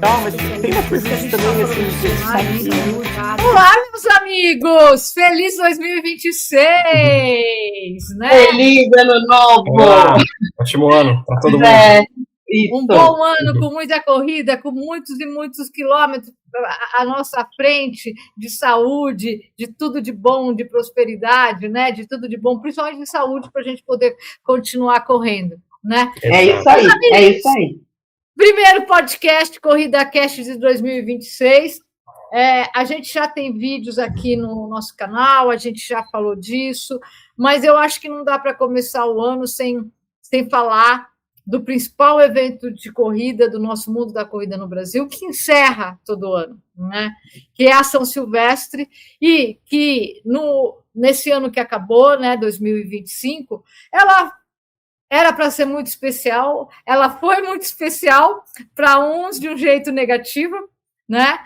tal, mas tem uma coisa também, assim, Olá, meus amigos! Feliz 2026! Né? Feliz ano novo! Olá, ótimo ano para todo mundo. Um bom ano com muita corrida, com muitos e muitos quilômetros à nossa frente, de saúde, de tudo de bom, de prosperidade, né? De tudo de bom, principalmente de saúde, para a gente poder continuar correndo, né? É isso aí, é isso aí. Primeiro podcast, Corrida Cast de 2026. A gente já tem vídeos aqui no nosso canal, a gente já falou disso, mas eu acho que não dá para começar o ano sem falar do principal evento de corrida do nosso mundo da corrida no Brasil, que encerra todo ano, né? Que é a São Silvestre, e que nesse ano que acabou, né, 2025, ela era para ser muito especial, ela foi muito especial para uns de um jeito negativo, né?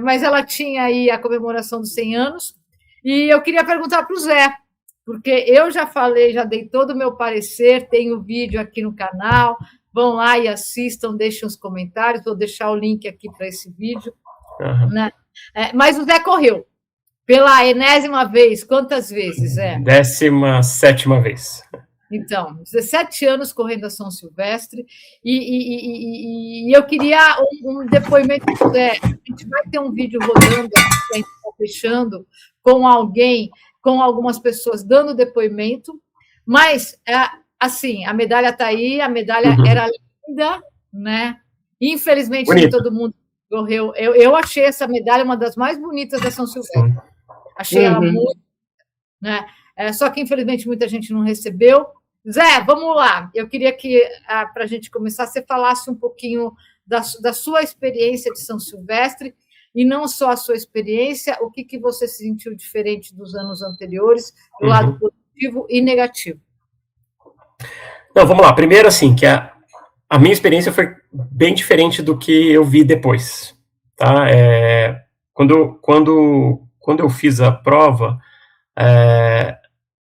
Mas ela tinha aí a comemoração dos 100 anos, e eu queria perguntar para o Zé, porque eu já falei, já dei todo o meu parecer, tem o vídeo aqui no canal, vão lá e assistam, deixem os comentários, vou deixar o link aqui para esse vídeo. Uhum. Né? Mas o Zé correu pela enésima vez, quantas vezes, Zé? 17ª vez. Então, 17 anos correndo a São Silvestre, e eu queria um depoimento do Zé. A gente vai ter um vídeo rodando, a gente está fechando, com alguém, com algumas pessoas dando depoimento, mas, assim, a medalha está aí, a medalha era linda, né? Infelizmente, nem todo mundo correu. Eu achei essa medalha uma das mais bonitas da São Silvestre. Achei ela muito, né? Só que, infelizmente, muita gente não recebeu. Zé, vamos lá. Eu queria que, para a gente começar, você falasse um pouquinho da sua experiência de São Silvestre, e não só a sua experiência, o que você sentiu diferente dos anos anteriores, do lado positivo e negativo. Não, vamos lá. Primeiro, assim, que a minha experiência foi bem diferente do que eu vi depois. Tá? Quando eu fiz a prova,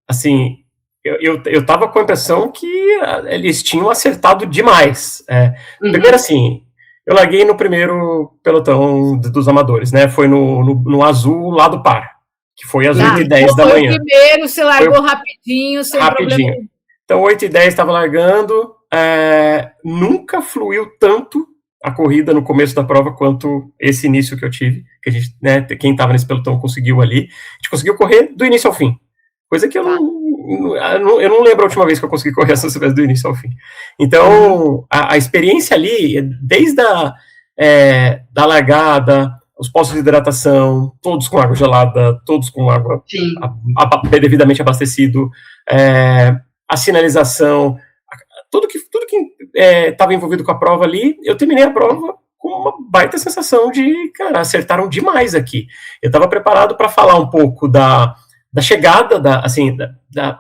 assim, eu estava com a impressão que eles tinham acertado demais. Primeiro, assim, eu larguei no primeiro pelotão dos amadores, né? Foi no azul lá do par, que foi às 8h10 da manhã. O primeiro, você largou rapidinho, sem problema. Então, 8h10 estava largando, nunca fluiu tanto a corrida no começo da prova quanto esse início que eu tive, que a gente, né, quem estava nesse pelotão conseguiu ali. A gente conseguiu correr do início ao fim, coisa que eu não lembro a última vez que eu consegui correr a São Silvestre do início ao fim. Então, a experiência ali, desde da largada, os postos de hidratação, todos com água gelada, todos com água devidamente abastecido, a sinalização, tudo que estava envolvido com a prova ali, eu terminei a prova com uma baita sensação de, cara, acertaram demais aqui. Eu estava preparado para falar um pouco da chegada,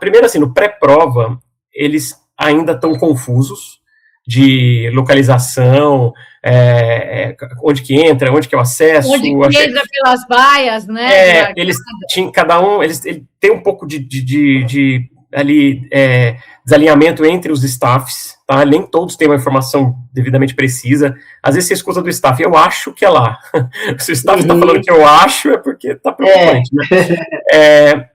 primeiro, assim, no pré-prova, eles ainda estão confusos de localização, onde que entra, onde que é o acesso. Onde que entra pelas baias, né? Eles tinham, cada um, eles tem um pouco de ali, desalinhamento entre os staffs, tá? Nem todos têm uma informação devidamente precisa. Às vezes você escuta do staff, eu acho que é lá. Se o staff está falando que eu acho, é porque está preocupante, né?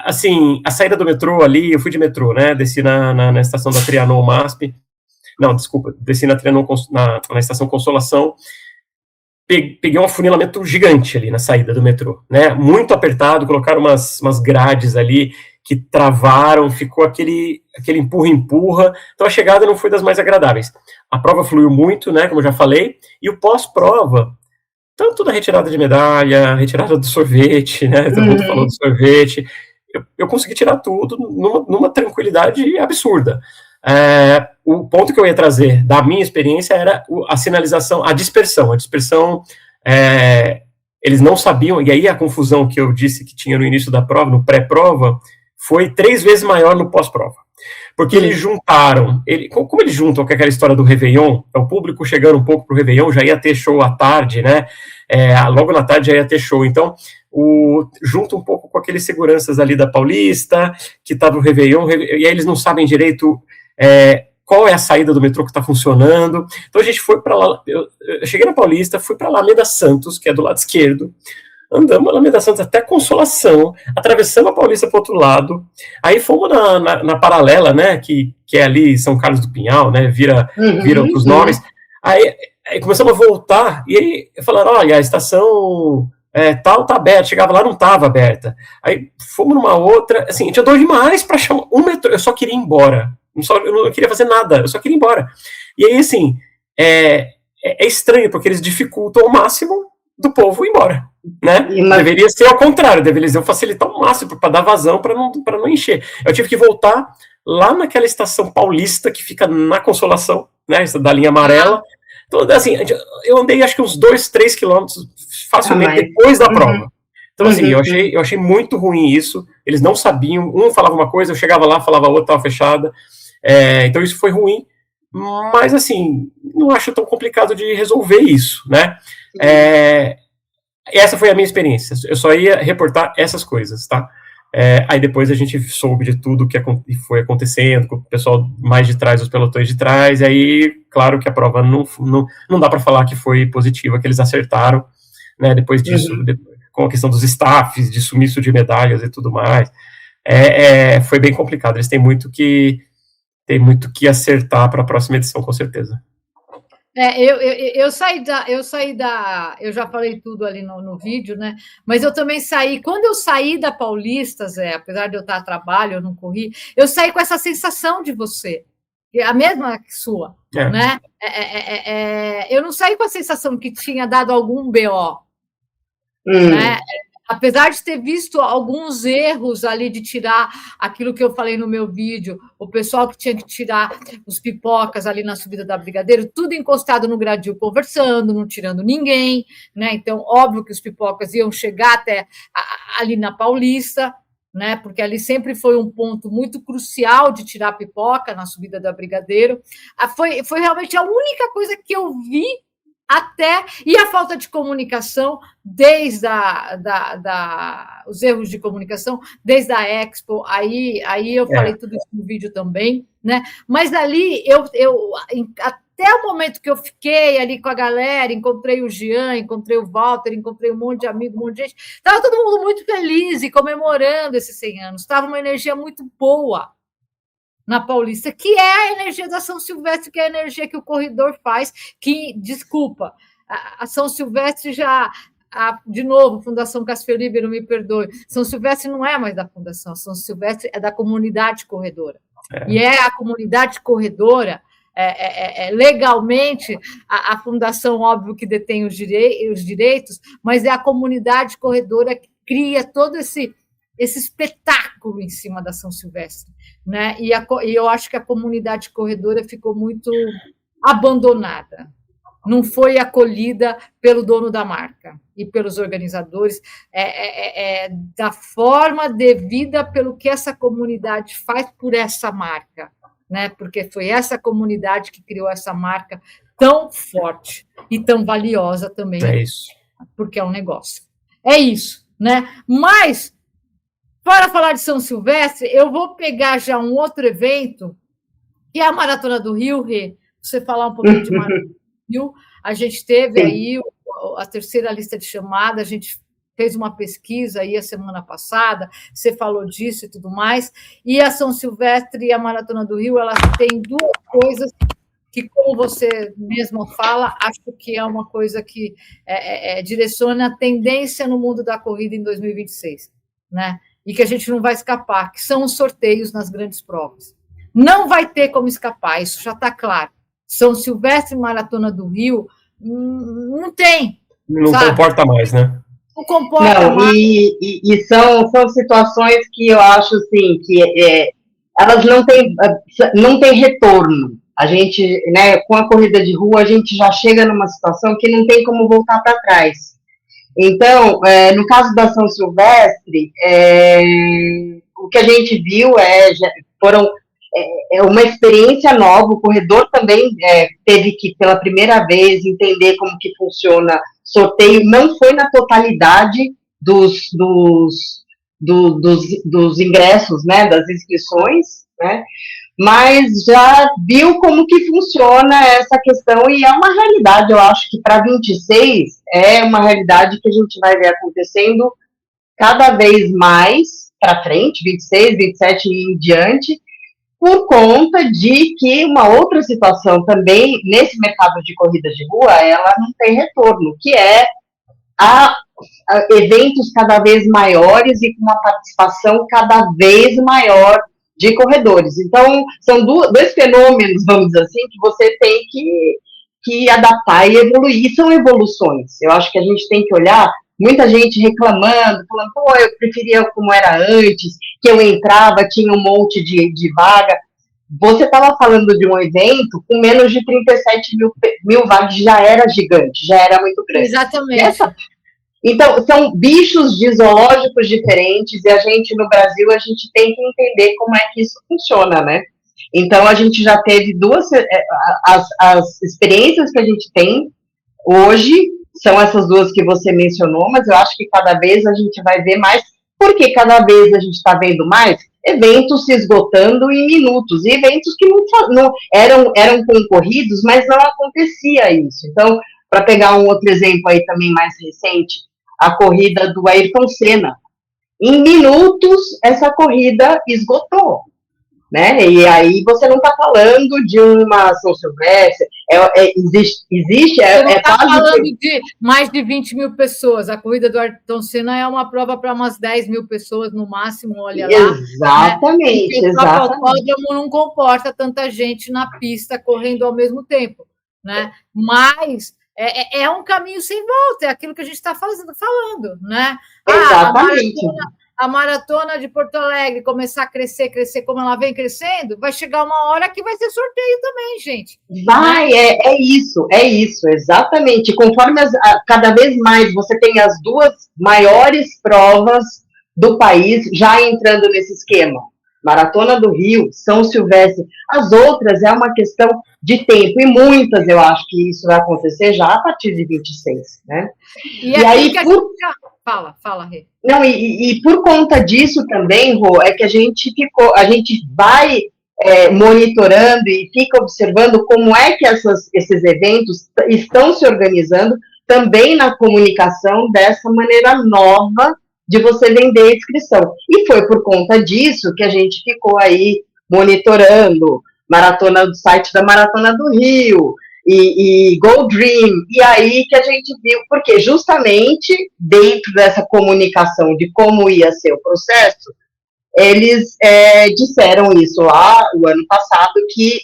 Assim, a saída do metrô ali, eu fui de metrô, né? Desci na estação da Trianon MASP. Não, desculpa, desci na Trianon, na estação Consolação. Peguei um afunilamento gigante ali na saída do metrô, né? Muito apertado, colocaram umas grades ali que travaram, ficou aquele empurra-empurra, então a chegada não foi das mais agradáveis. A prova fluiu muito, né, como eu já falei, e o pós-prova, tanto da retirada de medalha, retirada do sorvete, né, todo mundo falou do sorvete, eu consegui tirar tudo numa tranquilidade absurda. O ponto que eu ia trazer da minha experiência era a sinalização, a dispersão, eles não sabiam, e aí a confusão que eu disse que tinha no início da prova, no pré-prova, foi 3 vezes maior no pós-prova. Porque eles juntaram, como eles juntam com aquela história do Réveillon, o público chegando um pouco para o Réveillon, já ia ter show à tarde, né? Logo na tarde já ia ter show. Então, junta um pouco com aqueles seguranças ali da Paulista, que estava no Réveillon, e aí eles não sabem direito qual é a saída do metrô que está funcionando. Então a gente foi para lá, eu cheguei na Paulista, fui para Alameda Santos, que é do lado esquerdo, andamos Alameda Santos até Consolação, atravessamos a Paulista para o outro lado, aí fomos na paralela, né, que é ali São Carlos do Pinhal, né, vira outros nomes, aí começamos a voltar, e aí falaram, olha, a estação tal tá aberta, chegava lá, não estava aberta, aí fomos numa outra, assim, a gente andou demais para achar um metrô, eu só queria ir embora, eu não queria fazer nada, eu só queria ir embora, e aí, assim, é estranho, porque eles dificultam ao máximo do povo ir embora, né? Deveria ser ao contrário, deveriam facilitar ao máximo para dar vazão, para não encher. Eu tive que voltar lá naquela estação paulista que fica na Consolação, né? Da linha amarela. Então, assim, eu andei acho que uns 2-3 quilômetros facilmente depois da prova. Então, assim, eu achei muito ruim isso. Eles não sabiam, um falava uma coisa, eu chegava lá, falava outra, estava fechada. Então, isso foi ruim. Mas, assim, não acho tão complicado de resolver isso, né? Essa foi a minha experiência. Eu só ia reportar essas coisas, tá? Aí depois a gente soube de tudo que foi acontecendo, com o pessoal mais de trás, os pelotões de trás, e aí, claro que a prova não dá para falar que foi positiva, que eles acertaram, né? Depois disso, com a questão dos staffs, de sumiço de medalhas e tudo mais, foi bem complicado. Eles têm muito que acertar para a próxima edição, com certeza. Eu saí eu já falei tudo ali no vídeo, né? Mas eu também saí, quando eu saí da Paulista, Zé, apesar de eu estar a trabalho, eu não corri, eu saí com essa sensação de você, a mesma que sua, né? Eu não saí com a sensação que tinha dado algum BO, né? Apesar de ter visto alguns erros ali de tirar aquilo que eu falei no meu vídeo, o pessoal que tinha que tirar os pipocas ali na subida da Brigadeiro, tudo encostado no gradil conversando, não tirando ninguém, né? Então, óbvio que os pipocas iam chegar até ali na Paulista, né? Porque ali sempre foi um ponto muito crucial de tirar pipoca na subida da Brigadeiro. Foi realmente a única coisa que eu vi e a falta de comunicação, desde os erros de comunicação, desde a Expo, aí eu falei tudo isso no vídeo também, né? Mas ali, até o momento que eu fiquei ali com a galera, encontrei o Jean, encontrei o Walter, encontrei um monte de amigo, um monte de gente, estava todo mundo muito feliz e comemorando esses 100 anos, estava uma energia muito boa na Paulista, que é a energia da São Silvestre, que é a energia que o corredor faz, que, desculpa, a São Silvestre de novo, Fundação Casper Libero, me perdoe, São Silvestre não é mais da Fundação, São Silvestre é da comunidade corredora. E a comunidade corredora, legalmente, a Fundação, óbvio, que detém os direitos, mas é a comunidade corredora que cria todo esse espetáculo em cima da São Silvestre, né? E eu acho que a comunidade corredora ficou muito abandonada, não foi acolhida pelo dono da marca e pelos organizadores, da forma devida pelo que essa comunidade faz por essa marca, né? Porque foi essa comunidade que criou essa marca tão forte e tão valiosa também, porque é um negócio. É isso, né? Mas para falar de São Silvestre, eu vou pegar já um outro evento, que é a Maratona do Rio, Rê. Você falar um pouquinho de Maratona do Rio. A gente teve aí a terceira lista de chamada, a gente fez uma pesquisa aí a semana passada, você falou disso e tudo mais, e a São Silvestre e a Maratona do Rio, elas têm duas coisas que, como você mesmo fala, acho que é uma coisa que direciona a tendência no mundo da corrida em 2026, né? E que a gente não vai escapar, que são os sorteios nas grandes provas. Não vai ter como escapar, isso já está claro. São Silvestre e Maratona do Rio, não tem. Não comporta mais, né? Não comporta mais. E são situações que eu acho, assim, que elas não têm retorno. A gente, né, com a corrida de rua, a gente já chega numa situação que não tem como voltar para trás. Então, no caso da São Silvestre, o que a gente viu foram uma experiência nova. O corredor também teve que, pela primeira vez, entender como que funciona sorteio. Não foi na totalidade dos ingressos, né, das inscrições, né, mas já viu como que funciona essa questão, e é uma realidade, eu acho que para 26 é uma realidade que a gente vai ver acontecendo cada vez mais para frente, 26, 27 e em diante, por conta de que uma outra situação também, nesse mercado de corridas de rua, ela não tem retorno, que é a eventos cada vez maiores e com uma participação cada vez maior de corredores. Então, são dois fenômenos, vamos dizer assim, que você tem que adaptar e evoluir. São evoluções. Eu acho que a gente tem que olhar, muita gente reclamando, falando, pô, eu preferia como era antes, que eu entrava, tinha um monte de vaga. Você estava falando de um evento com menos de 37 mil vagas, já era gigante, já era muito grande. Exatamente. Então, são bichos de zoológicos diferentes, e a gente, no Brasil, a gente tem que entender como é que isso funciona, né? Então, a gente já teve as experiências que a gente tem hoje, são essas duas que você mencionou, mas eu acho que cada vez a gente vai ver mais, porque cada vez a gente está vendo mais eventos se esgotando em minutos, e eventos que não eram concorridos, mas não acontecia isso. Então, para pegar um outro exemplo aí também mais recente, a corrida do Ayrton Senna. Em minutos, essa corrida esgotou, né? E aí você não está falando de uma São Silvestre, existe você não está quase... falando de mais de 20 mil pessoas. A corrida do Ayrton Senna é uma prova para umas 10 mil pessoas no máximo, olha lá. Exatamente, né? exatamente. O autódromo não comporta tanta gente na pista correndo ao mesmo tempo, né? Mas é um caminho sem volta, é aquilo que a gente está falando, né? Exatamente. A maratona de Porto Alegre começar a crescer como ela vem crescendo, vai chegar uma hora que vai ser sorteio também, gente. Vai, é isso, exatamente. Conforme cada vez mais você tem as duas maiores provas do país já entrando nesse esquema. Maratona do Rio, São Silvestre. As outras é uma questão de tempo, e muitas eu acho que isso vai acontecer já a partir de 26, né? E aí, Fala, Rê. Não, e por conta disso também, Rô, é que a gente vai monitorando e fica observando como é que esses eventos estão se organizando também na comunicação dessa maneira nova de você vender a inscrição. E foi por conta disso que a gente ficou aí monitorando maratona do site da Maratona do Rio e Go Dream, e aí que a gente viu, porque justamente dentro dessa comunicação de como ia ser o processo, eles disseram isso lá o ano passado, que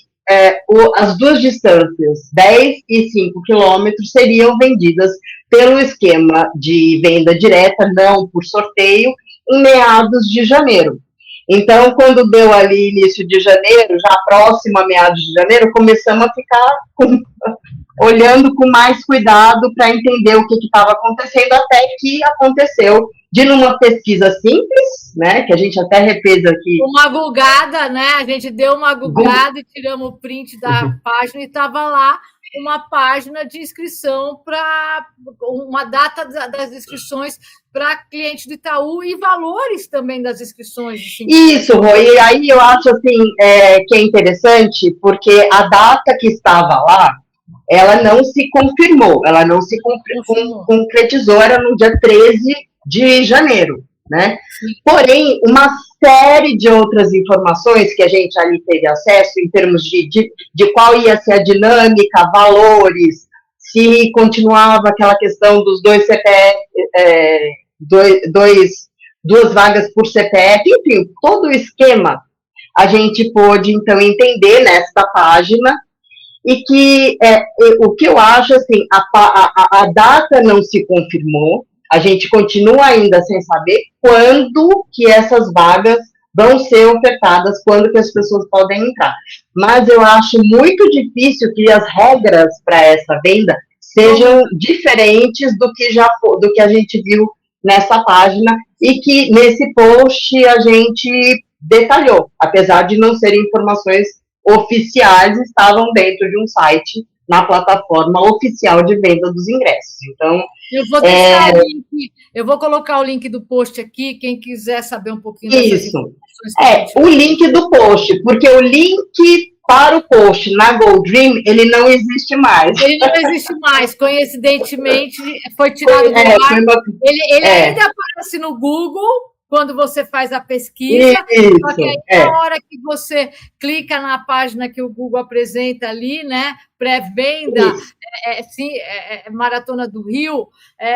as duas distâncias, 10 e 5 quilômetros, seriam vendidas pelo esquema de venda direta, não por sorteio, em meados de janeiro. Então, quando deu ali início de janeiro, já próximo a meados de janeiro, começamos a ficar olhando com mais cuidado para entender o que estava acontecendo, até que aconteceu, de numa pesquisa simples, né, que a gente até refez aqui. Uma googada, né, a gente deu uma googada e tiramos o print da página, e estava lá uma página de inscrição para uma data das inscrições para clientes do Itaú e valores também das inscrições. Isso, Rô, e aí eu acho assim, que é interessante, porque a data que estava lá, ela não se confirmou, ela não se concretizou, era no dia 13 de janeiro, né? Porém, uma série de outras informações que a gente ali teve acesso, em termos de qual ia ser a dinâmica, valores, se continuava aquela questão dos dois CPF, duas vagas por CPF, enfim, todo o esquema a gente pôde, então, entender nesta página, e que o que eu acho, assim, a data não se confirmou, a gente continua ainda sem saber quando que essas vagas vão ser ofertadas, quando que as pessoas podem entrar. Mas eu acho muito difícil que as regras para essa venda sejam diferentes do que a gente viu nessa página, e que nesse post a gente detalhou, apesar de não serem informações oficiais, estavam dentro de um site na plataforma oficial de venda dos ingressos. Então, eu vou deixar o link, eu vou colocar o link do post aqui, quem quiser saber um pouquinho dessas informações. O link do post, porque o link para o post na Goldream, ele não existe mais. Ele não existe mais, coincidentemente, foi tirado do ar. Ele ainda aparece no Google, quando você faz a pesquisa, só que aí, na hora que você clica na página que o Google apresenta ali, né, pré-venda, Maratona do Rio,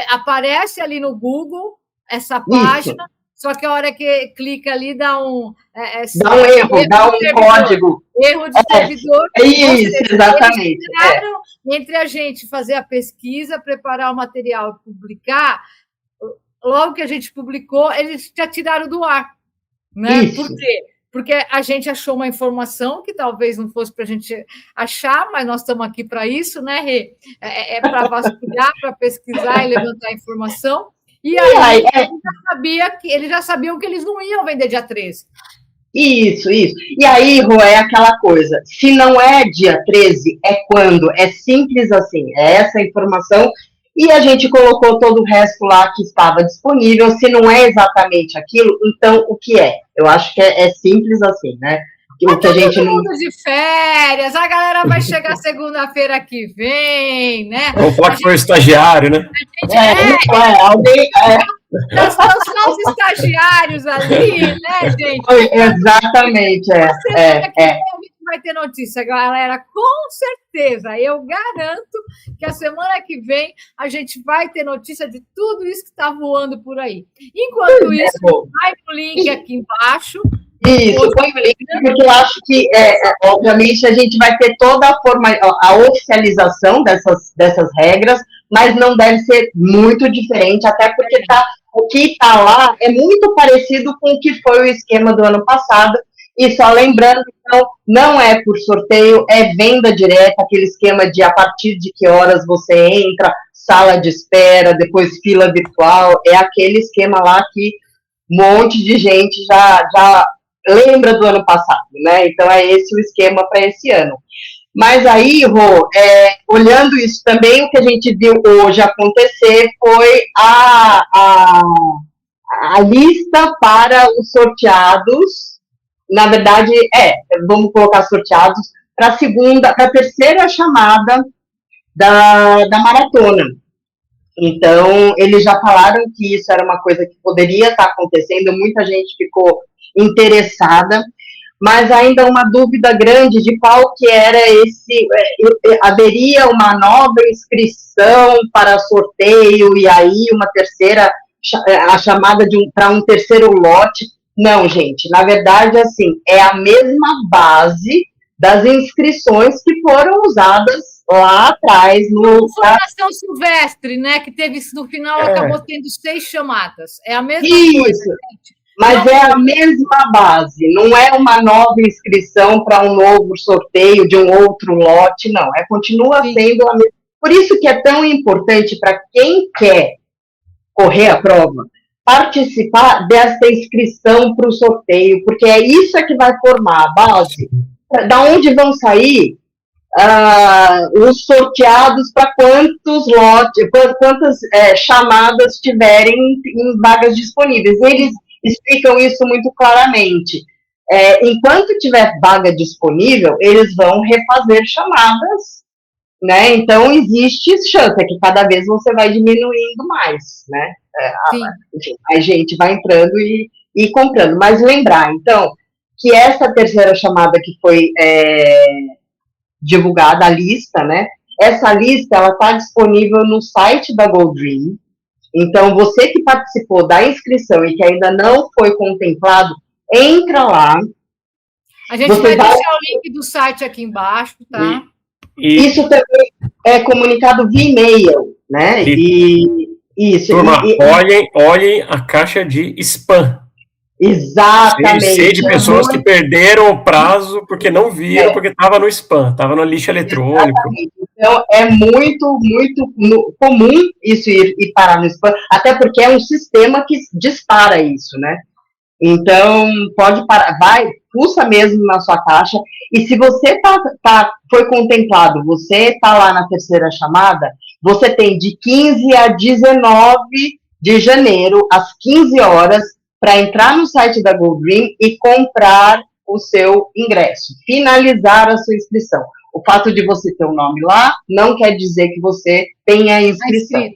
aparece ali no Google essa página, só que a hora que clica ali dá um erro, dá um código. Erro de servidor. Isso, exatamente. Entre a gente fazer a pesquisa, preparar o material e publicar, logo que a gente publicou, eles já tiraram do ar. Né? Por quê? Porque a gente achou uma informação que talvez não fosse para a gente achar, mas nós estamos aqui para isso, né, Rê? Para vasculhar, para pesquisar e levantar informação. E aí, eles já sabiam que eles não iam vender dia 13. Isso. E aí, Rô, é aquela coisa, se não é dia 13, é quando? É simples assim, é essa informação, e a gente colocou todo o resto lá que estava disponível. Se não é exatamente aquilo, então o que é? Eu acho que é simples assim, né? Mas que a gente todo mundo de férias, a galera vai chegar segunda-feira que vem, né? Vamos falar que foi o estagiário, né? São os estagiários ali, né, gente? Exatamente, A gente vai ter notícia, galera, com certeza. Eu garanto que a semana que vem a gente vai ter notícia de tudo isso que está voando por aí. Enquanto isso, vai pro link aqui embaixo. Isso, põe o link, porque eu acho que, obviamente, a gente vai ter toda a oficialização dessas regras, mas não deve ser muito diferente, até porque o que está lá é muito parecido com o que foi o esquema do ano passado. E só lembrando, então, não é por sorteio, é venda direta, aquele esquema de a partir de que horas você entra, sala de espera, depois fila virtual, é aquele esquema lá que um monte de gente já lembra do ano passado, né? Então é esse o esquema para esse ano. Mas aí, Rô, olhando isso também, o que a gente viu hoje acontecer foi a lista para os sorteados. Na verdade, vamos colocar sorteados para a terceira chamada da maratona. Então, eles já falaram que isso era uma coisa que poderia estar acontecendo, muita gente ficou interessada, mas ainda uma dúvida grande de qual que era haveria uma nova inscrição para sorteio, e aí uma terceira, a chamada para um terceiro lote. Não, gente, na verdade, assim, é a mesma base das inscrições que foram usadas lá atrás. Fundação Silvestre, né, que teve no final, acabou tendo 6 chamadas. É a mesma coisa, gente. Mas é a mesma base, não é uma nova inscrição para um novo sorteio de um outro lote, não. Continua sendo a mesma. Por isso que é tão importante para quem quer correr a prova, participar dessa inscrição para o sorteio, porque é isso que vai formar a base, da onde vão sair os sorteados para quantos lotes, quantas chamadas tiverem em vagas disponíveis. Eles explicam isso muito claramente. Enquanto tiver vaga disponível, eles vão refazer chamadas, né? Então, existe chance, que cada vez você vai diminuindo mais, né? Enfim, a gente vai entrando e comprando. Mas lembrar, então, que essa terceira chamada que foi divulgada, a lista, né? Essa lista, ela está disponível no site da Goldream. Então, você que participou da inscrição e que ainda não foi contemplado, entra lá. A gente vai deixar o link do site aqui embaixo, tá? Isso também é comunicado via e-mail, né? Isso. Turma, olhem a caixa de spam. Exatamente. Sei de pessoas que perderam o prazo porque não viram, porque estava no spam, estava no lixo eletrônico. Exatamente. Então, é muito, muito comum isso ir parar no spam, até porque é um sistema que dispara isso, né? Então, pode parar, pulsa mesmo na sua taxa, e se você foi contemplado, você está lá na terceira chamada, você tem de 15 a 19 de janeiro, às 15 horas, para entrar no site da Go Dream e comprar o seu ingresso, finalizar a sua inscrição. O fato de você ter o nome lá não quer dizer que você tenha inscrição.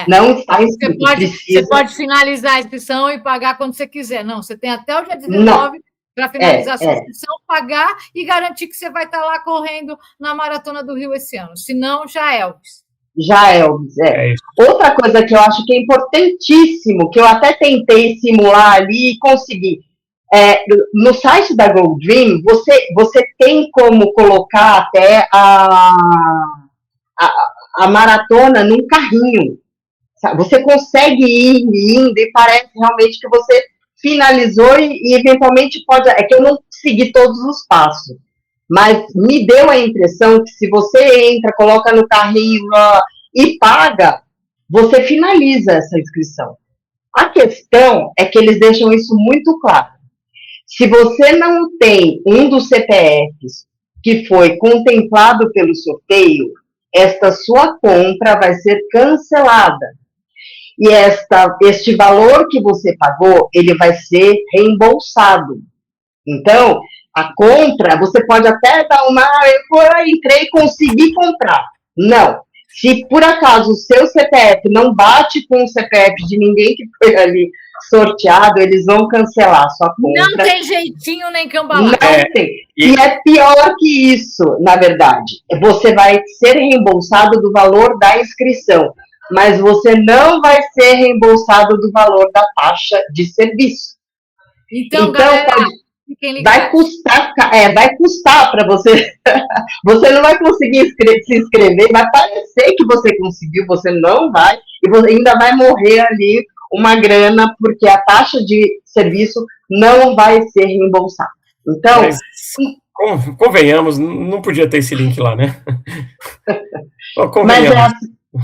Não está inscrito. Você pode finalizar a inscrição e pagar quando você quiser. Não, você tem até o dia 19 para finalizar a sua inscrição, pagar e garantir que você vai estar lá correndo na Maratona do Rio esse ano. Senão, já é, Elvis. Outra coisa que eu acho que é importantíssimo, que eu até tentei simular ali e consegui. No site da Go Dream, você tem como colocar até a maratona num carrinho. Você consegue ir indo e parece realmente que você finalizou e eventualmente pode... É que eu não segui todos os passos, mas me deu a impressão que se você entra, coloca no carrinho e paga, você finaliza essa inscrição. A questão é que eles deixam isso muito claro. Se você não tem um dos CPFs que foi contemplado pelo sorteio, esta sua compra vai ser cancelada. E este valor que você pagou, ele vai ser reembolsado. Então, a compra, você pode até dar eu entrei e consegui comprar. Não. Se por acaso o seu CPF não bate com o CPF de ninguém que foi ali sorteado, eles vão cancelar a sua compra. Não tem jeitinho nem cambalhota. Não tem. E é pior que isso, na verdade. Você vai ser reembolsado do valor da inscrição, mas você não vai ser reembolsado do valor da taxa de serviço. Então galera, vai custar para você. Você não vai conseguir se inscrever, vai parecer que você conseguiu, você não vai, e você ainda vai morrer ali uma grana, porque a taxa de serviço não vai ser reembolsada. Então, convenhamos, não podia ter esse link lá, né? Mas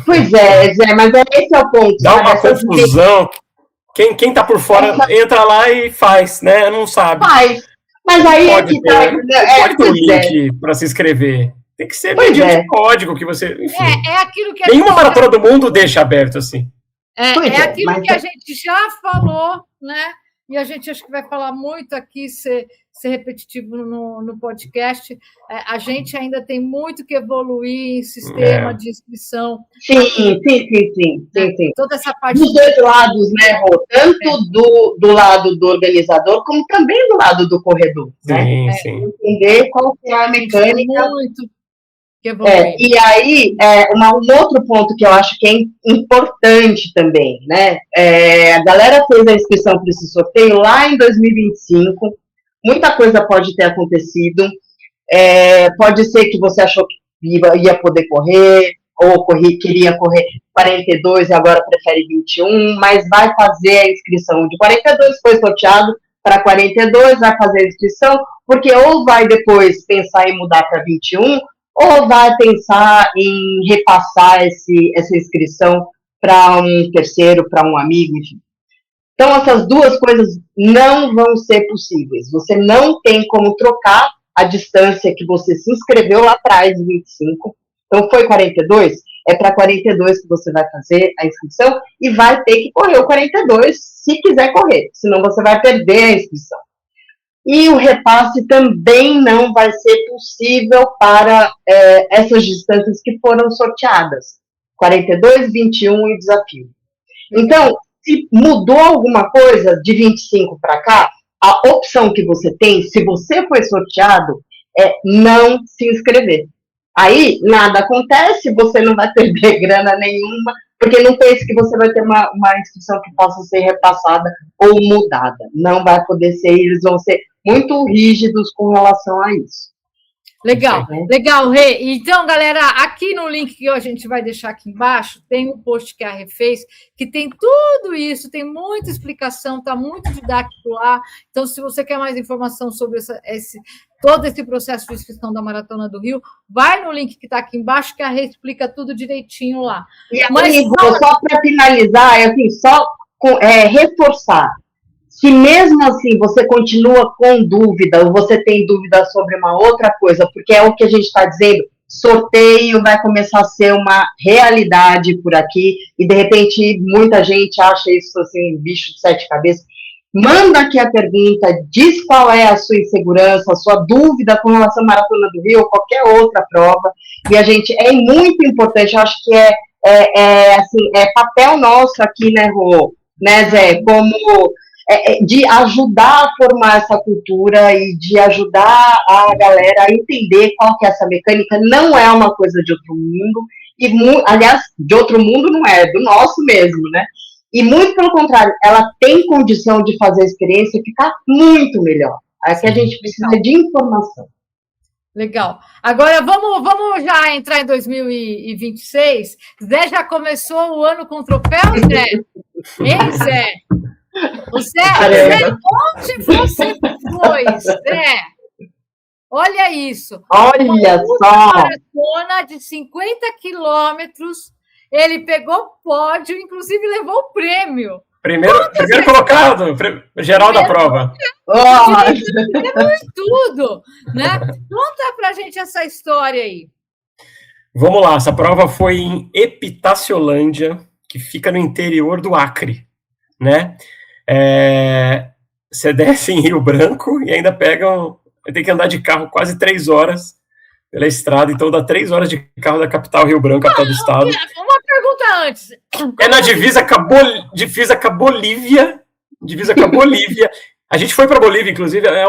pois mas esse é o ponto. Dá uma confusão. Quem está por fora entra lá e faz, né? Não sabe. Faz. Mas aí pode ter um link para se inscrever. Tem que ser mediante código que você. Enfim, aquilo que nenhuma maratona do mundo deixa aberto assim. Aquilo que a gente já falou, né? E a gente acho que vai falar muito aqui, ser repetitivo no podcast. A gente ainda tem muito que evoluir em sistema de inscrição. Sim. Toda essa parte. Dos dois lados, né, Rô? Tanto do lado do organizador, como também do lado do corredor. Sim. Entender qual que é a mecânica. Muito. E aí, um outro ponto que eu acho que é importante também, né? A galera fez a inscrição para esse sorteio lá em 2025, muita coisa pode ter acontecido, pode ser que você achou que ia poder correr, ou queria correr 42 e agora prefere 21, mas vai fazer a inscrição de 42, foi sorteado para 42, vai fazer a inscrição, porque ou vai depois pensar em mudar para 21, ou vai pensar em repassar essa inscrição para um terceiro, para um amigo, enfim. Então, essas duas coisas não vão ser possíveis. Você não tem como trocar a distância que você se inscreveu lá atrás, de 25. Então, foi 42, é para 42 que você vai fazer a inscrição e vai ter que correr o 42 se quiser correr, senão você vai perder a inscrição. E o repasse também não vai ser possível para essas distâncias que foram sorteadas. 42, 21 e desafio. Então, se mudou alguma coisa de 25 para cá, a opção que você tem, se você foi sorteado, é não se inscrever. Aí, nada acontece, você não vai perder grana nenhuma, porque não pense que você vai ter uma inscrição que possa ser repassada ou mudada. Não vai poder ser, eles vão ser muito rígidos com relação a isso. Legal, Rê. Então, galera, aqui no link que a gente vai deixar aqui embaixo, tem um post que a Rê fez, que tem tudo isso, tem muita explicação, está muito didático lá. Então, se você quer mais informação sobre todo esse processo de inscrição da Maratona do Rio, vai no link que está aqui embaixo, que a Rê explica tudo direitinho lá. E só para finalizar, só reforçar. se mesmo assim você continua com dúvida, ou você tem dúvida sobre uma outra coisa, porque é o que a gente está dizendo, sorteio vai começar a ser uma realidade por aqui, e de repente muita gente acha isso assim, bicho de sete cabeças. Manda aqui a pergunta, diz qual é a sua insegurança, a sua dúvida com relação à Maratona do Rio ou qualquer outra prova, e a gente, é muito importante, eu acho que assim, é papel nosso aqui, né, Rô, né, Zé, como de ajudar a formar essa cultura e de ajudar a galera a entender qual que é essa mecânica. Não é uma coisa de outro mundo, e aliás, de outro mundo não é do nosso mesmo, né? E muito pelo contrário, ela tem condição de fazer a experiência ficar muito melhor. Aqui a gente precisa de informação. Legal. Agora, vamos já entrar em 2026. Zé já começou o ano com troféu, Zé? Hein, Zé? Zé, onde você foi, Zé? Olha isso. Olha só. Uma maratona de 50 quilômetros. Ele pegou pódio, inclusive levou o prêmio. Primeiro colocado, geral da prova. Tudo, né? Conta pra gente essa história aí. Vamos lá, essa prova foi em Epitaciolândia, que fica no interior do Acre, né? Você desce em Rio Branco e ainda tem que andar de carro quase 3 horas pela estrada, então dá 3 horas de carro da capital Rio Branco, capital do estado. Uma pergunta antes. É na divisa com a Bolívia. A gente foi para a Bolívia, inclusive, é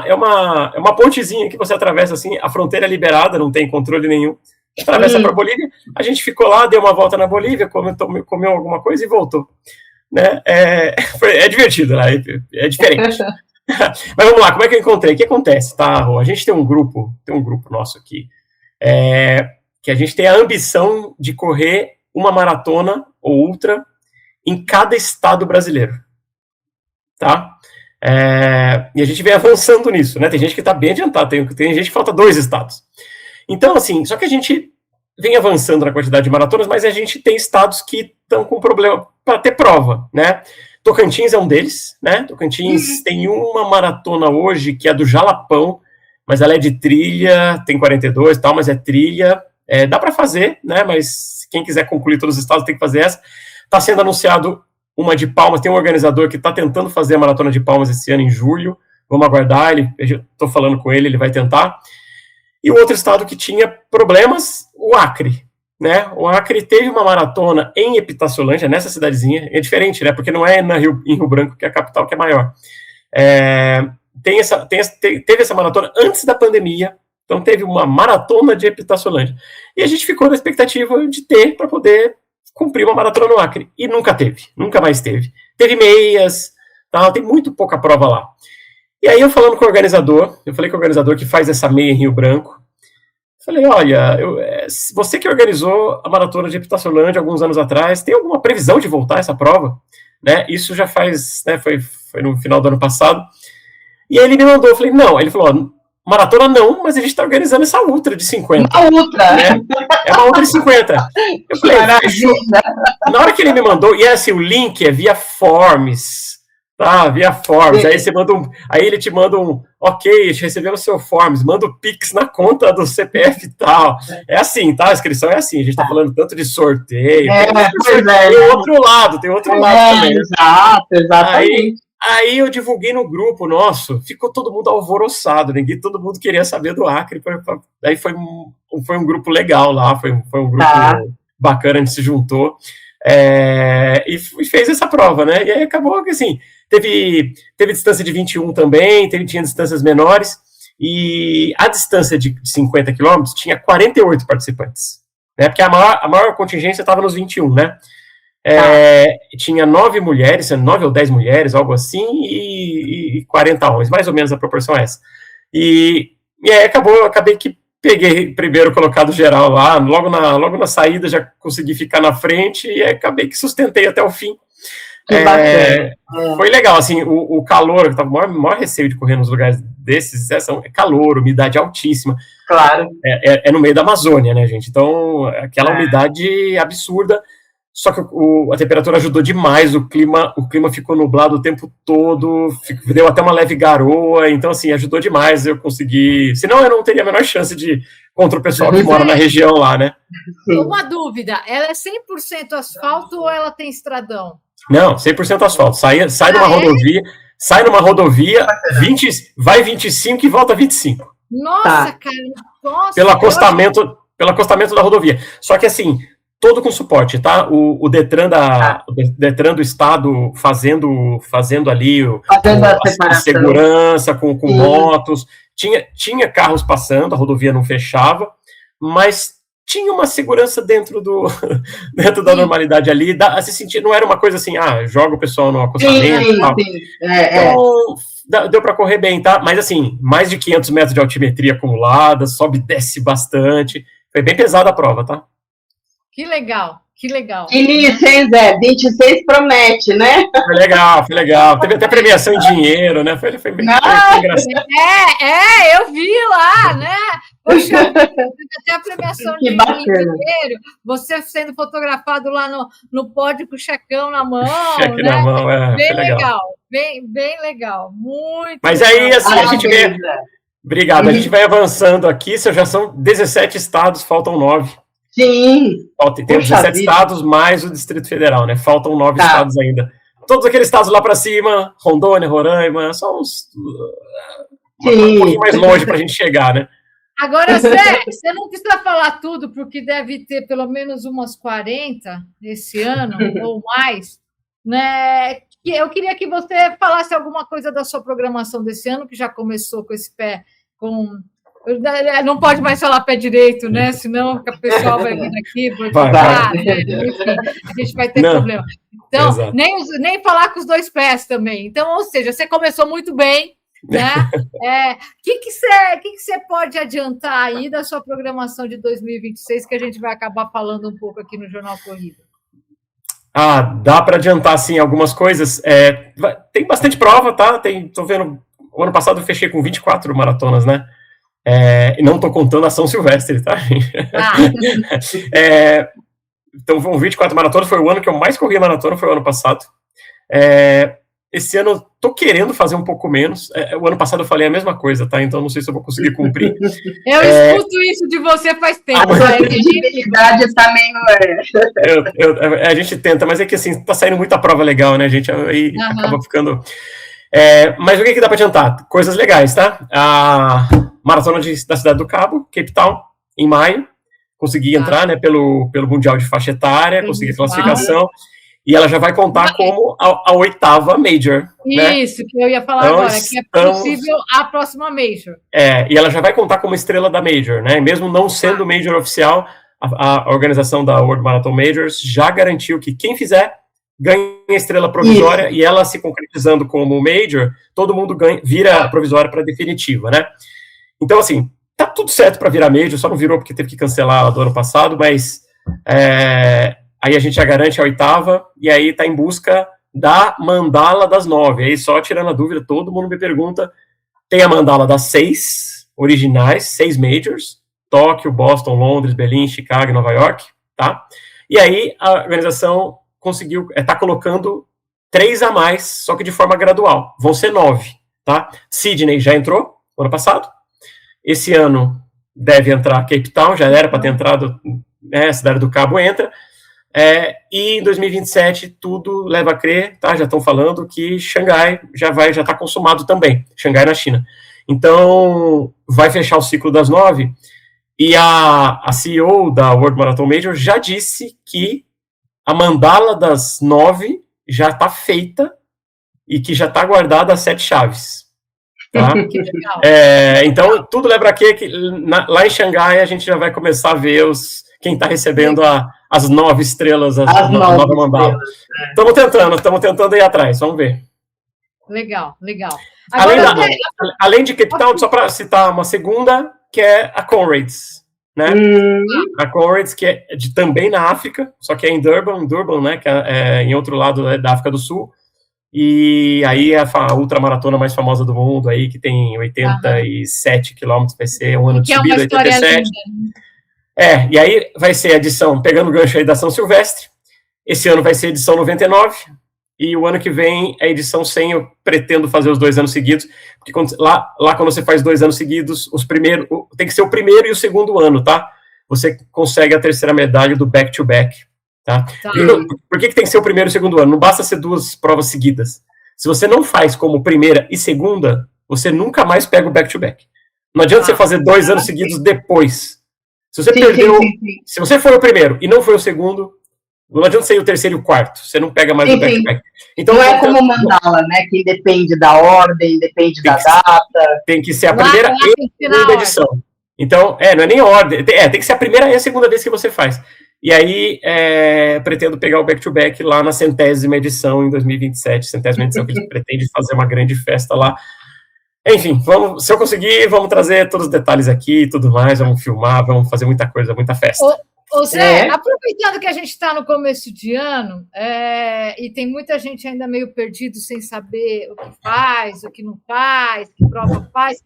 uma pontezinha que você atravessa assim, a fronteira é liberada, não tem controle nenhum. Atravessa para a Bolívia, a gente ficou lá, deu uma volta na Bolívia, comeu alguma coisa e voltou. Né? É divertido, né? É diferente. Mas vamos lá, como é que eu encontrei? O que acontece, tá, Rô? A gente tem um grupo nosso aqui, que a gente tem a ambição de correr uma maratona ou ultra em cada estado brasileiro, tá? E a gente vem avançando nisso, né? Tem gente que está bem adiantado, tem gente que falta 2 estados. Então, assim, só que a gente vem avançando na quantidade de maratonas, mas a gente tem estados que estão com problema para ter prova, né? Tocantins é um deles, né? Tocantins tem uma maratona hoje que é do Jalapão, mas ela é de trilha, tem 42 e tal, mas é trilha, dá para fazer, né? Mas quem quiser concluir todos os estados tem que fazer essa. Está sendo anunciado uma de Palmas, tem um organizador que está tentando fazer a maratona de Palmas esse ano em julho, vamos aguardar, estou falando com ele vai tentar. E o outro estado que tinha problemas, o Acre, né? O Acre teve uma maratona em Epitaciolândia, nessa cidadezinha, é diferente, né? Porque não é em Rio Branco, que é a capital, que é maior. Teve essa maratona antes da pandemia, então teve uma maratona de Epitaciolândia. E a gente ficou na expectativa de ter para poder cumprir uma maratona no Acre. E nunca mais teve. Teve meias, tá? Tem muito pouca prova lá. E aí eu falei com o organizador que faz essa meia em Rio Branco, falei, olha, você que organizou a maratona de Epitaciolândia alguns anos atrás, tem alguma previsão de voltar essa prova? Né? Isso já faz, né, foi no final do ano passado. E aí ele me mandou, eu falei, não. Aí ele falou, maratona não, mas a gente está organizando essa ultra de 50. Uma ultra, né? É uma ultra de 50. Eu falei, fechou. Na hora que ele me mandou, e assim, o link é via Forms, tá? Via Forms. Aí ele te manda ok, recebemos seu Forms, manda o Pix na conta do CPF e tal. É assim, tá? A inscrição é assim, a gente tá falando tanto de sorteio. Tem outro lado também. Exato, exatamente. Aí eu divulguei no grupo nosso, ficou todo mundo alvoroçado, todo mundo queria saber do Acre. Aí foi um grupo legal lá, foi um grupo bacana, a gente se juntou e fez essa prova, né? E aí acabou que assim, teve distância de 21 também, tinha distâncias menores, e a distância de 50 quilômetros tinha 48 participantes, né? Porque a maior contingência estava nos 21, né? Tinha 9 mulheres, 9 ou 10 mulheres, algo assim, e 40 homens, mais ou menos a proporção é essa. E aí acabei que peguei primeiro colocado geral lá, logo na saída já consegui ficar na frente, e acabei que sustentei até o fim. Foi legal, assim, o calor, eu tava com o maior receio de correr nos lugares desses, é calor, umidade altíssima. Claro. É no meio da Amazônia, né, gente? Então, aquela umidade absurda. Só que a temperatura ajudou demais, o clima ficou nublado o tempo todo, deu até uma leve garoa, então, assim, ajudou demais, eu consegui... Senão eu não teria a menor chance de contra o pessoal que mora na região lá, né? Uma dúvida, ela é 100% asfalto ou ela tem estradão? Não, 100% asfalto. Sai numa rodovia, 20, vai 25 e volta 25. Nossa, cara, nossa. Pelo acostamento da rodovia. Só que, assim, todo com suporte, tá? O Detran do estado fazendo ali a segurança com motos. Tinha carros passando, a rodovia não fechava, mas tinha uma segurança dentro da normalidade ali. Se sentir, não era uma coisa assim, joga o pessoal no acostamento e tal. Então, deu para correr bem, tá? Mas, assim, mais de 500 metros de altimetria acumulada, sobe e desce bastante. Foi bem pesada a prova, tá? Que legal, que legal. Início, hein, Zé? 26 promete, né? Foi legal. Teve até premiação em dinheiro, né? Foi bem engraçado. Eu vi lá, né? Poxa, teve até a premiação de dinheiro. Você sendo fotografado lá no pódio com o checão na mão. Cheque né? na mão, bem legal. Bem legal. Muito Mas legal. aí, assim, a gente vê... Obrigado. A gente vai avançando aqui, já são 17 estados, faltam 9. Sim. Tem 17 estados mais o Distrito Federal, né? Faltam 9 estados ainda. Todos aqueles estados lá para cima, Rondônia, Roraima, só uns... um pouquinho mais longe para a gente chegar, né? Agora, Zé, você não precisa falar tudo, porque deve ter pelo menos umas 40 esse ano, ou mais, né? Eu queria que você falasse alguma coisa da sua programação desse ano, que já começou com esse pé com... Não pode mais falar pé direito, né? Senão o pessoal vai vir aqui, né? Enfim, a gente vai ter problema. Então, nem falar com os dois pés também. Então, ou seja, você começou muito bem, né? O que você pode adiantar aí da sua programação de 2026, que a gente vai acabar falando um pouco aqui no Jornal Corrida? Dá para adiantar, sim, algumas coisas. Tem bastante prova, tá? Tô vendo, o ano passado eu fechei com 24 maratonas, né? E não estou contando a São Silvestre, tá? Então, vão 24 maratonas, foi o ano que eu mais corri a maratona, foi o ano passado. Esse ano eu tô querendo fazer um pouco menos. O ano passado eu falei a mesma coisa, tá? Então não sei se eu vou conseguir cumprir. Eu escuto isso de você faz tempo. A credibilidade está meio... A gente tenta, mas é que assim, tá saindo muita prova legal, né, gente? Aí acaba ficando... mas o que dá para adiantar? Coisas legais, tá? A Maratona da Cidade do Cabo, Cape Town, em maio. Consegui entrar, né, pelo Mundial de Faixa Etária, consegui a classificação. E ela já vai contar como a 8ª Major. Isso, né? Que eu ia falar então, agora, que é possível a próxima Major. E ela já vai contar como estrela da Major, né? Mesmo não sendo Major oficial, a organização da World Marathon Majors já garantiu que quem fizer ganha a estrela provisória. Isso. E ela se concretizando como Major, todo mundo vira provisória para definitiva, né? Então, assim, tá tudo certo para virar Major, só não virou porque teve que cancelar do ano passado, mas... Aí a gente já garante a 8ª, e aí está em busca da mandala das 9. Aí só tirando a dúvida, todo mundo me pergunta, tem a mandala das 6 originais, 6 majors, Tóquio, Boston, Londres, Berlim, Chicago, Nova York, tá? E aí a organização conseguiu, tá colocando 3 a mais, só que de forma gradual. Vão ser 9, tá? Sydney já entrou, ano passado. Esse ano deve entrar Cape Town, já era para ter entrado, Cidade do Cabo entra. E em 2027 tudo leva a crer, tá? Já estão falando que Xangai já está consumado também, Xangai na China. Então vai fechar o ciclo das 9 e a CEO da World Marathon Major já disse que a mandala das 9 já está feita e que já está guardada as 7 chaves. Tá? Que legal. Então tudo leva a crer que lá em Xangai a gente já vai começar a ver quem está recebendo as 9 estrelas, a nova mandala. Estamos tentando ir atrás, vamos ver. Legal. Além de Cape Town, só para citar uma segunda, que é a Comrades, né? A Comrades, que é também na África, só que é em Durban, né? Que é em outro lado da África do Sul. E aí é a ultramaratona mais famosa do mundo, aí, que tem 87 quilômetros, vai ser um ano de subida, 87. E aí vai ser a edição, pegando o gancho aí da São Silvestre, Esse ano vai ser a edição 99, e o ano que vem é a edição 100. Eu pretendo fazer os 2 anos seguidos, porque lá quando você faz 2 anos seguidos, tem que ser o primeiro e o segundo ano, tá? Você consegue a terceira medalha do back-to-back, tá? Por que tem que ser o primeiro e o segundo ano? Não basta ser 2 provas seguidas. Se você não faz como primeira e segunda, você nunca mais pega o back-to-back. Não adianta você fazer 2 anos seguidos depois. Se você perdeu, se você foi o primeiro e não foi o segundo, não adianta ser o terceiro e o quarto, você não pega mais o back-to-back. Então, não é como o mandala, né? Que depende da ordem, depende da data. Tem que ser a primeira e a segunda edição. Então, não é nem ordem, tem que ser a primeira e a segunda vez que você faz. E aí, pretendo pegar o back-to-back lá na 100ª edição em 2027, 100ª edição, que eles pretendem fazer uma grande festa lá. Enfim, se eu conseguir, vamos trazer todos os detalhes aqui e tudo mais, vamos filmar, vamos fazer muita coisa, muita festa. Ô Zé, aproveitando que a gente está no começo de ano, e tem muita gente ainda meio perdido, sem saber o que faz, o que não faz, que prova faz, o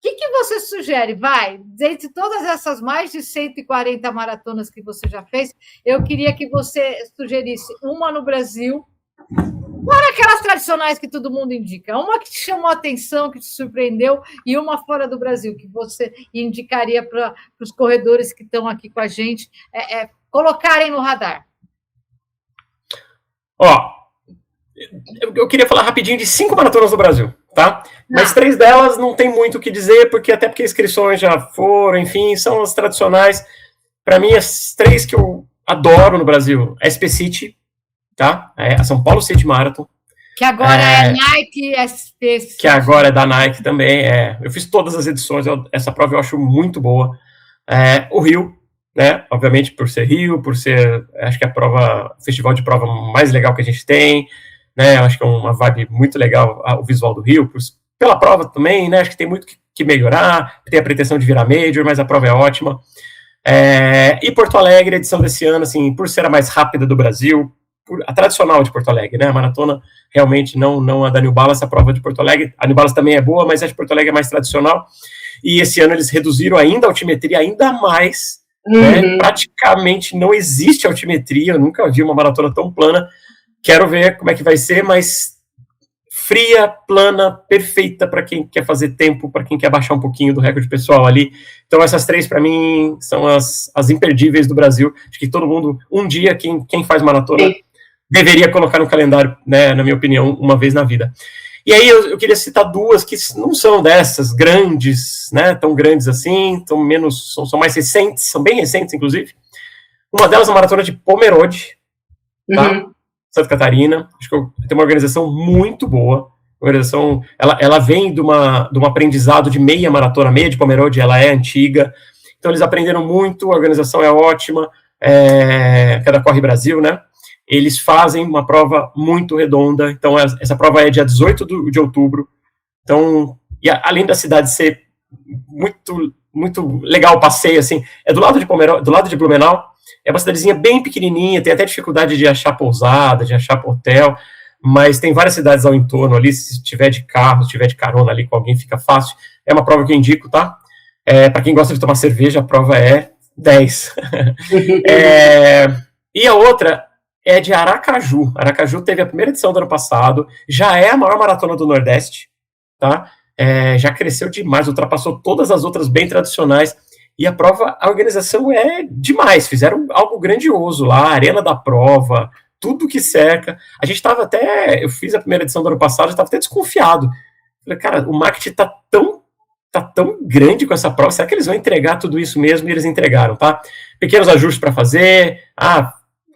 que você sugere? Dentre todas essas mais de 140 maratonas que você já fez, eu queria que você sugerisse uma no Brasil, fora aquelas tradicionais que todo mundo indica, uma que te chamou a atenção, que te surpreendeu, e uma fora do Brasil, que você indicaria para os corredores que estão aqui com a gente colocarem no radar. Eu queria falar rapidinho de 5 maratonas do Brasil, tá? Mas 3 delas não tem muito o que dizer, porque inscrições já foram, enfim, são as tradicionais. Para mim, as 3 que eu adoro no Brasil, a SP City, tá? A São Paulo City Marathon. Que agora é Nike SP City. Que agora é da Nike também. Eu fiz todas as edições, essa prova eu acho muito boa. O Rio, né? Obviamente por ser Rio, por ser, acho que o festival de prova mais legal que a gente tem, né? Acho que é uma vibe muito legal o visual do Rio, pela prova também, né? Acho que tem muito que melhorar, tem a pretensão de virar Major, mas a prova é ótima. E Porto Alegre, a edição desse ano, assim, por ser a mais rápida do Brasil, a tradicional de Porto Alegre, né? A maratona realmente não a da New Balance, a prova de Porto Alegre. A New Balance também é boa, mas a de Porto Alegre é mais tradicional. E esse ano eles reduziram ainda a altimetria ainda mais. Né? Praticamente não existe altimetria. Eu nunca vi uma maratona tão plana. Quero ver como é que vai ser, mas fria, plana, perfeita para quem quer fazer tempo, para quem quer baixar um pouquinho do recorde pessoal ali. Então essas 3 para mim são as imperdíveis do Brasil. Acho que todo mundo, um dia, quem faz maratona deveria colocar no calendário, né, na minha opinião, uma vez na vida. E aí eu queria citar 2 que não são dessas grandes, né, tão grandes assim, são mais recentes, são bem recentes, inclusive. Uma delas é a maratona de Pomerode, tá? Santa Catarina. Acho que tem uma organização muito boa. A organização, ela vem de um aprendizado de meia maratona, meia de Pomerode, ela é antiga. Então eles aprenderam muito, a organização é ótima, que é da Corre Brasil, né? Eles fazem uma prova muito redonda. Então essa prova é dia 18 de outubro. Então, e além da cidade ser muito, muito legal o passeio, assim, é do lado de Pomerode, do lado de Blumenau. É uma cidadezinha bem pequenininha, tem até dificuldade de achar pousada, de achar hotel, mas tem várias cidades ao entorno ali. Se tiver de carro, se tiver de carona ali com alguém, fica fácil. É uma prova que eu indico, tá? Para quem gosta de tomar cerveja, a prova é 10. E a outra é de Aracaju. Aracaju teve a primeira edição do ano passado, já é a maior maratona do Nordeste, tá? Já cresceu demais, ultrapassou todas as outras bem tradicionais. E a organização é demais, fizeram algo grandioso lá, a arena da prova, tudo que cerca. A gente estava eu fiz a primeira edição do ano passado, estava até desconfiado. Falei, cara, o marketing tá tão grande com essa prova, será que eles vão entregar tudo isso mesmo? E eles entregaram, tá? Pequenos ajustes para fazer,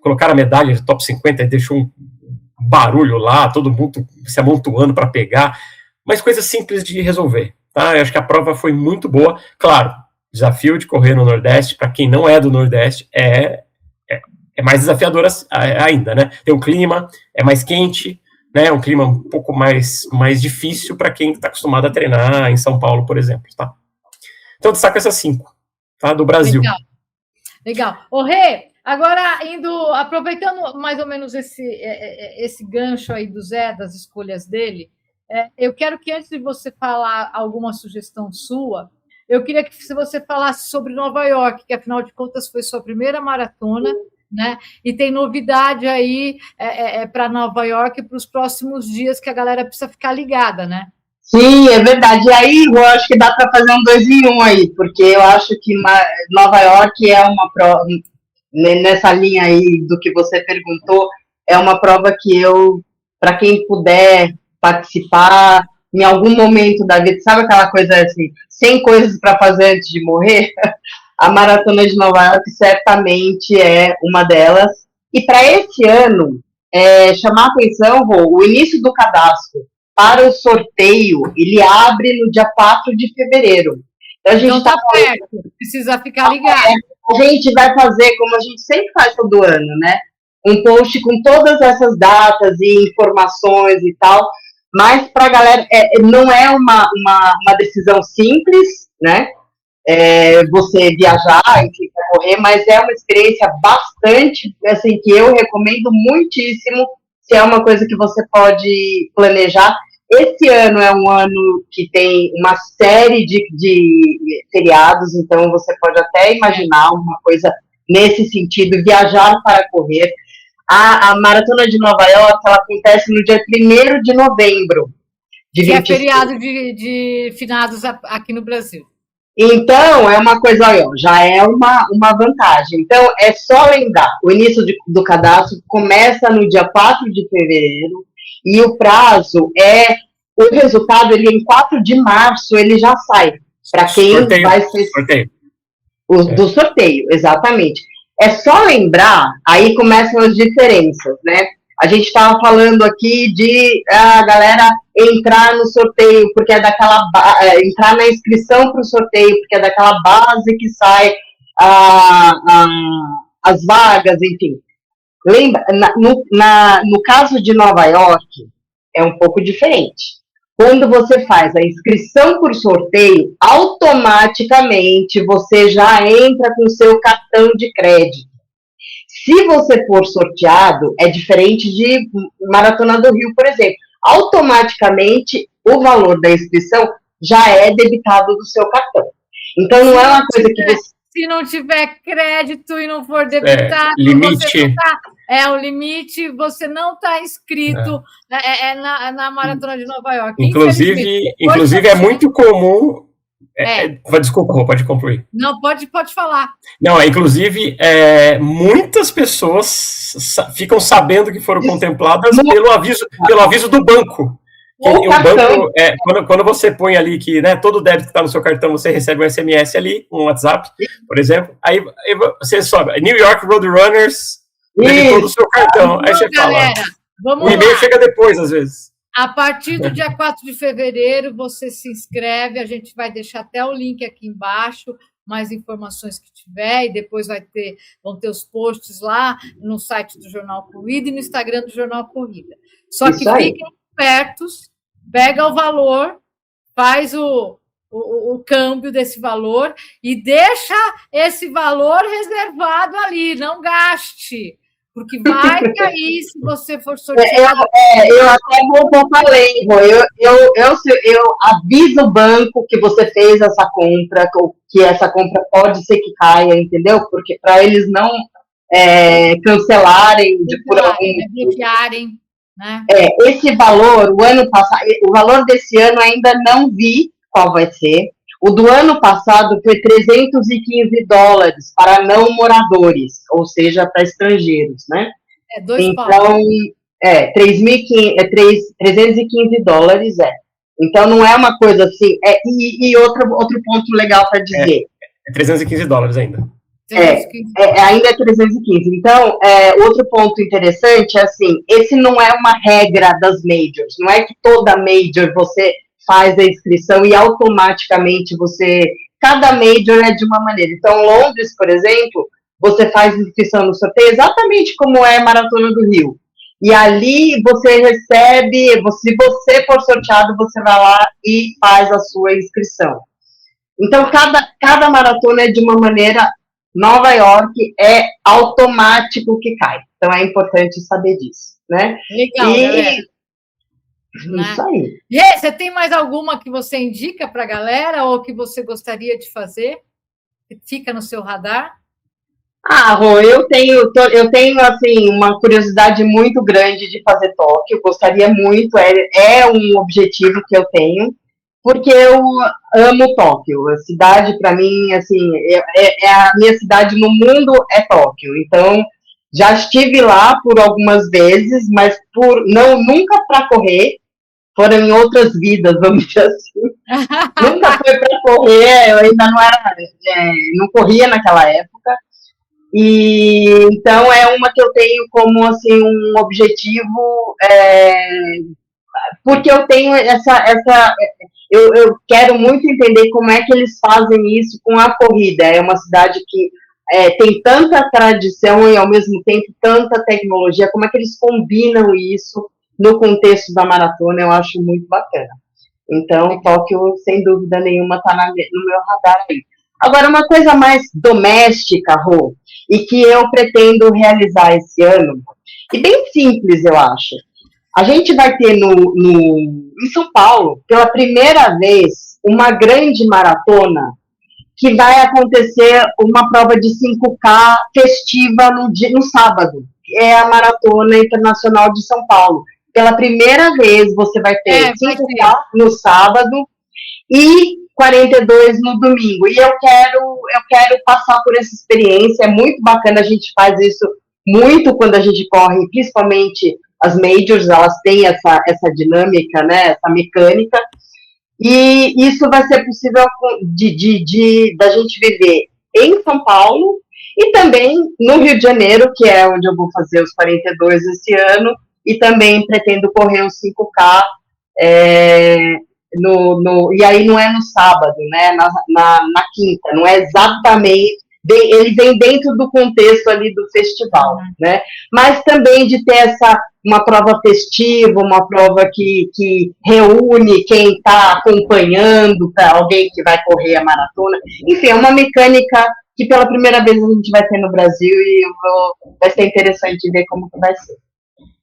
colocaram a medalha de top 50 e deixou um barulho lá, todo mundo se amontoando para pegar, mas coisas simples de resolver, tá? Eu acho que a prova foi muito boa, claro. Desafio de correr no Nordeste, para quem não é do Nordeste, é mais desafiador ainda, né? Tem um clima, é mais quente, né? Um clima um pouco mais difícil para quem está acostumado a treinar em São Paulo, por exemplo, tá? Então, destaco essas 5, tá? Do Brasil. Legal. Ô, Rê, agora aproveitando mais ou menos esse gancho aí do Zé, das escolhas dele, eu quero que antes de você falar alguma sugestão sua, eu queria que você falasse sobre Nova York, que afinal de contas foi sua primeira maratona, né? E tem novidade aí para Nova York para os próximos dias que a galera precisa ficar ligada, né? Sim, é verdade. E aí, eu acho que dá para fazer um 2 em 1 aí, porque eu acho que Nova York é uma prova, nessa linha aí do que você perguntou, é uma prova que eu, para quem puder participar em algum momento da vida, sabe aquela coisa assim, 100 coisas para fazer antes de morrer? A Maratona de Nova York certamente é uma delas. E para esse ano, chamar a atenção, o início do cadastro para o sorteio, ele abre no dia 4 de fevereiro. Então, a gente está perto, precisa ficar ligado. A gente vai fazer, como a gente sempre faz todo ano, né? Um post com todas essas datas e informações e tal, mas para a galera, não é uma decisão simples, né? Você viajar, enfim, para correr, mas é uma experiência bastante, assim, que eu recomendo muitíssimo, se é uma coisa que você pode planejar. Esse ano é um ano que tem uma série de feriados, então você pode até imaginar uma coisa nesse sentido, viajar para correr. A Maratona de Nova York, ela acontece no dia 1º de novembro. Que é feriado de finados aqui no Brasil. Então, é uma coisa, já é uma vantagem. Então, é só lembrar, o início do cadastro começa no dia 4 de fevereiro, e o prazo o resultado, ele em 4 de março, ele já sai, para quem vai ser... Sorteio. Do sorteio, exatamente. É só lembrar, aí começam as diferenças, né? A gente estava falando aqui de a galera entrar no sorteio, porque é daquela entrar na inscrição para o sorteio, porque é daquela base que sai as vagas, enfim. Lembra, no caso de Nova York, é um pouco diferente. Quando você faz a inscrição por sorteio, automaticamente você já entra com o seu cartão de crédito. Se você for sorteado, é diferente de Maratona do Rio, por exemplo. Automaticamente, o valor da inscrição já é debitado do seu cartão. Então, não é uma coisa que você... Se não tiver crédito e não for debitado, limite. O limite, você não está inscrito na Maratona de Nova York. Inclusive é muito comum... Desculpa, pode concluir. Não, pode falar. Não, inclusive, muitas pessoas ficam sabendo que foram contempladas pelo aviso do banco. O banco, quando você põe ali que, né, todo débito que está no seu cartão, você recebe um SMS ali, um WhatsApp, por exemplo, aí você sobe, New York Roadrunners, debitou do seu cartão, aí você galera, fala, o e-mail chega depois, às vezes. A partir do dia 4 de fevereiro, você se inscreve, a gente vai deixar até o link aqui embaixo, mais informações que tiver, e depois vão ter os posts lá no site do Jornal Corrida e no Instagram do Jornal Corrida. Só que fiquem espertos, pega o valor, faz o câmbio desse valor e deixa esse valor reservado ali, não gaste. Porque vai cair se você for sorteado. Eu até vou um pouco além, eu aviso o banco que você fez essa compra, que essa compra pode ser que caia, entendeu? Porque para eles não cancelarem por algum bloquearem, né? Esse valor, o valor desse ano ainda não vi qual vai ser. O do ano passado foi $315 para não moradores, ou seja, para estrangeiros, né? Então, $315, Então, não é uma coisa assim... E outro ponto legal para dizer... $315 ainda. Ainda é 315. Então, outro ponto interessante é assim, esse não é uma regra das majors, não é que toda major você faz a inscrição e automaticamente cada major é de uma maneira. Então, Londres, por exemplo, você faz inscrição no sorteio exatamente como é a Maratona do Rio. E ali você recebe, se você for sorteado, você vai lá e faz a sua inscrição. Então, cada maratona é de uma maneira. Nova York é automático que cai. Então, é importante saber disso, né? Legal, galera. Isso aí. E aí, você tem mais alguma que você indica para a galera ou que você gostaria de fazer? Que fica no seu radar? Rô, eu tenho assim, uma curiosidade muito grande de fazer Tóquio, gostaria muito, é um objetivo que eu tenho, porque eu amo Tóquio. A cidade, para mim, assim, é a minha cidade no mundo é Tóquio. Então, já estive lá por algumas vezes, mas nunca para correr, foram em outras vidas, vamos dizer assim. Nunca foi para correr, eu ainda não corria naquela época. E então é uma que eu tenho como assim um objetivo, porque eu tenho eu quero muito entender como é que eles fazem isso com a corrida. É uma cidade que tem tanta tradição e ao mesmo tempo tanta tecnologia. Como é que eles combinam isso no contexto da maratona? Eu acho muito bacana. Então, Tóquio, sem dúvida nenhuma, está no meu radar aí. Agora, uma coisa mais doméstica, Rô, e que eu pretendo realizar esse ano, e bem simples, eu acho. A gente vai ter em São Paulo, pela primeira vez, uma grande maratona que vai acontecer uma prova de 5K festiva no sábado. É a Maratona Internacional de São Paulo. Pela primeira vez, você vai ter 5K no sábado e 42 no domingo. E eu quero passar por essa experiência. É muito bacana, a gente faz isso muito quando a gente corre, principalmente as majors, elas têm essa dinâmica, né, essa mecânica. E isso vai ser possível da gente viver em São Paulo e também no Rio de Janeiro, que é onde eu vou fazer os 42 esse ano, e também pretendo correr os 5K, e aí não é no sábado, né, na quinta, não é exatamente, ele vem dentro do contexto ali do festival, né, mas também de ter uma prova festiva, uma prova que reúne quem está acompanhando, para alguém que vai correr a maratona, enfim, é uma mecânica que pela primeira vez a gente vai ter no Brasil e vai ser interessante ver como que vai ser.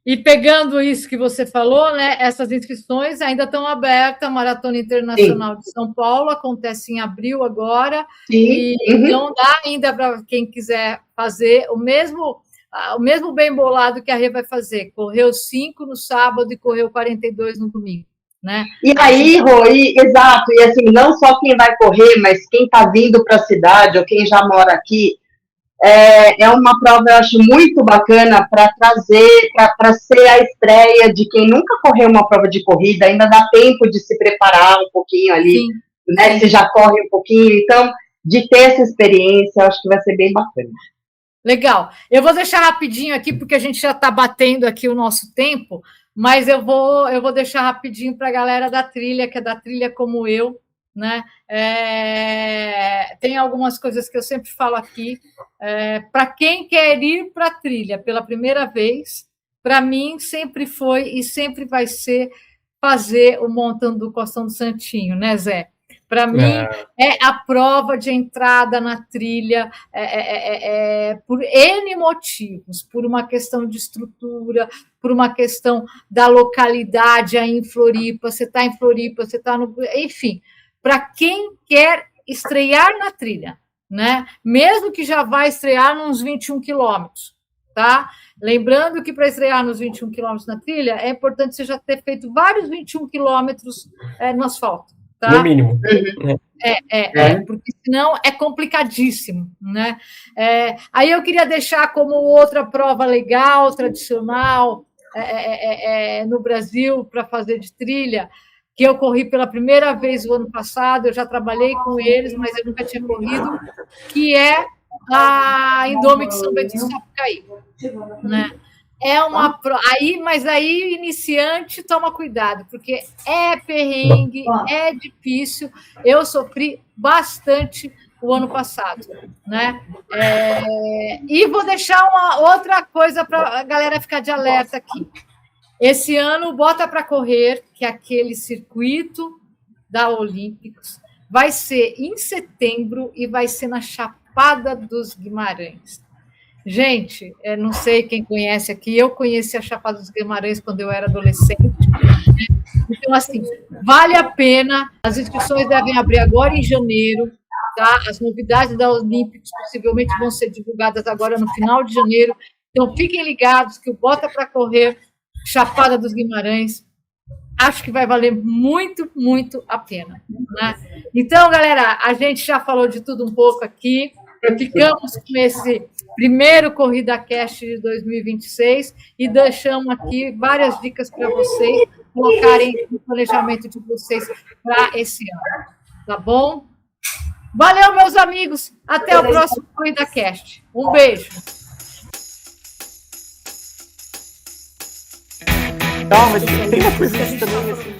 E pegando isso que você falou, né, essas inscrições ainda estão abertas, a Maratona Internacional de São Paulo acontece em abril agora, e não dá ainda para quem quiser fazer o mesmo bem bolado que a Rê vai fazer, correr os 5 no sábado e correr o 42 no domingo, né? E aí, Rô, exato, e assim, não só quem vai correr, mas quem está vindo para a cidade ou quem já mora aqui, é uma prova, eu acho, muito bacana para trazer, para ser a estreia de quem nunca correu uma prova de corrida, ainda dá tempo de se preparar um pouquinho ali, sim, né? Você já corre um pouquinho, então, de ter essa experiência, eu acho que vai ser bem bacana. Legal. Eu vou deixar rapidinho aqui, porque a gente já está batendo aqui o nosso tempo, mas eu vou deixar rapidinho para a galera da trilha, que é da trilha como eu, né? Tem algumas coisas que eu sempre falo aqui. Para quem quer ir para a trilha pela primeira vez, para mim sempre foi e sempre vai ser fazer o Montando do Costão do Santinho, né, Zé? Para mim, é a prova de entrada na trilha por N motivos, por uma questão de estrutura, por uma questão da localidade aí em Floripa, você está em Floripa, você está no... Enfim, para quem quer estrear na trilha, né? Mesmo que já vai estrear nos 21 quilômetros, tá? Lembrando que para estrear nos 21 quilômetros na trilha, é importante você já ter feito vários 21 quilômetros no asfalto. Tá? No mínimo. Porque senão é complicadíssimo, né? Aí eu queria deixar como outra prova legal, tradicional, no Brasil, para fazer de trilha, que eu corri pela primeira vez o ano passado, eu já trabalhei com eles, mas eu nunca tinha corrido, que é a Indomitable São Bento do Sapucaí, né? Mas aí iniciante toma cuidado, porque é perrengue, é difícil. Eu sofri bastante o ano passado, né? E vou deixar uma outra coisa para a galera ficar de alerta aqui. Esse ano, Bota para Correr, que é aquele circuito da Olímpicos, vai ser em setembro e vai ser na Chapada dos Guimarães. Gente, não sei quem conhece aqui, eu conheci a Chapada dos Guimarães quando eu era adolescente. Então, assim, vale a pena. As inscrições devem abrir agora em janeiro. tá? As novidades da Olímpicos possivelmente vão ser divulgadas agora no final de janeiro. Então, fiquem ligados que o Bota para Correr, Chapada dos Guimarães, acho que vai valer muito, muito a pena, né? Então, galera, a gente já falou de tudo um pouco aqui. Ficamos com esse primeiro Corrida Cast de 2026 e deixamos aqui várias dicas para vocês colocarem no planejamento de vocês para esse ano. Tá bom? Valeu, meus amigos. Até o próximo Corrida Cast. Um beijo. Calma, tem uma coisa que também...